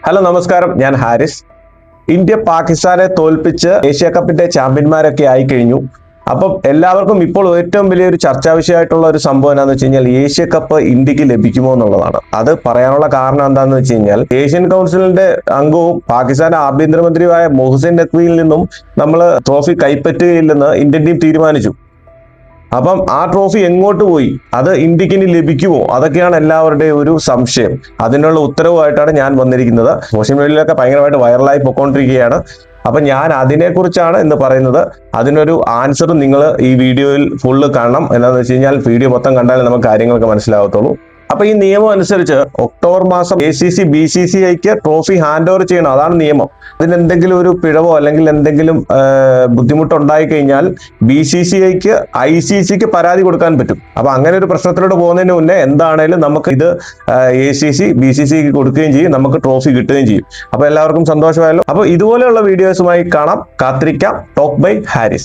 Hello നമസ്കാരം, ഞാൻ Haris. India പാകിസ്ഥാനെ തോൽപ്പിച്ച് ഏഷ്യ കപ്പിന്റെ ചാമ്പ്യന്മാരൊക്കെ ആയി കഴിഞ്ഞു. അപ്പം എല്ലാവർക്കും ഇപ്പോൾ ഏറ്റവും വലിയൊരു ചർച്ചാ വിഷയമായിട്ടുള്ള ഒരു സംഭവം എന്താണെന്ന് വെച്ച് കഴിഞ്ഞാൽ ഏഷ്യ കപ്പ് ഇന്ത്യക്ക് ലഭിക്കുമോ എന്നുള്ളതാണ്. അത് പറയാനുള്ള കാരണം എന്താണെന്ന് വെച്ച് കഴിഞ്ഞാൽ ഏഷ്യൻ കൗൺസിലിന്റെ അംഗവും പാകിസ്ഥാൻ ആഭ്യന്തരമന്ത്രിയുമായ മൊഹ്സിൻ നഖ്വിയിൽ നിന്നും നമ്മൾ ട്രോഫി കൈപ്പറ്റുകയില്ലെന്ന് ഇന്ത്യൻ ടീം തീരുമാനിച്ചു. അപ്പം ആ ട്രോഫി എങ്ങോട്ട് പോയി, അത് ഇന്ത്യക്ക് ഇനി ലഭിക്കുമോ, അതൊക്കെയാണ് എല്ലാവരുടെയും ഒരു സംശയം. അതിനുള്ള ഉത്തരവുമായിട്ടാണ് ഞാൻ വന്നിരിക്കുന്നത്. സോഷ്യൽ മീഡിയയിലൊക്കെ ഭയങ്കരമായിട്ട് വൈറലായി പൊക്കോണ്ടിരിക്കുകയാണ്. അപ്പൊ ഞാൻ അതിനെക്കുറിച്ചാണ് ഇന്ന് പറയുന്നത്. അതിനൊരു ആൻസർ നിങ്ങൾ ഈ വീഡിയോയിൽ ഫുള്ള് കാണണം. എന്താണെന്ന് വെച്ച് കഴിഞ്ഞാൽ വീഡിയോ മൊത്തം കണ്ടാലേ നമുക്ക് കാര്യങ്ങളൊക്കെ മനസ്സിലാവത്തുള്ളൂ. അപ്പൊ ഈ നിയമം അനുസരിച്ച് ഒക്ടോബർ മാസം ACC BCCIക്ക് ട്രോഫി ഹാൻഡ് ഓവർ ചെയ്യണം. അതാണ് നിയമം. അതിനെന്തെങ്കിലും ഒരു പിഴവോ അല്ലെങ്കിൽ എന്തെങ്കിലും ബുദ്ധിമുട്ടുണ്ടായി കഴിഞ്ഞാൽ BCCIക്ക് ICCക്ക് പരാതി കൊടുക്കാൻ പറ്റും. അപ്പൊ അങ്ങനെ ഒരു പ്രശ്നത്തിലൂടെ പോകുന്നതിന് മുന്നേ എന്താണേലും നമുക്ക് ഇത് ACC BCCക്ക് കൊടുക്കുകയും ചെയ്യും, നമുക്ക് ട്രോഫി കിട്ടുകയും ചെയ്യും. അപ്പൊ എല്ലാവർക്കും സന്തോഷമായല്ലോ. അപ്പൊ ഇതുപോലെയുള്ള വീഡിയോസുമായി കാണാം, കാത്തിരിക്കാം. Talk by Haris.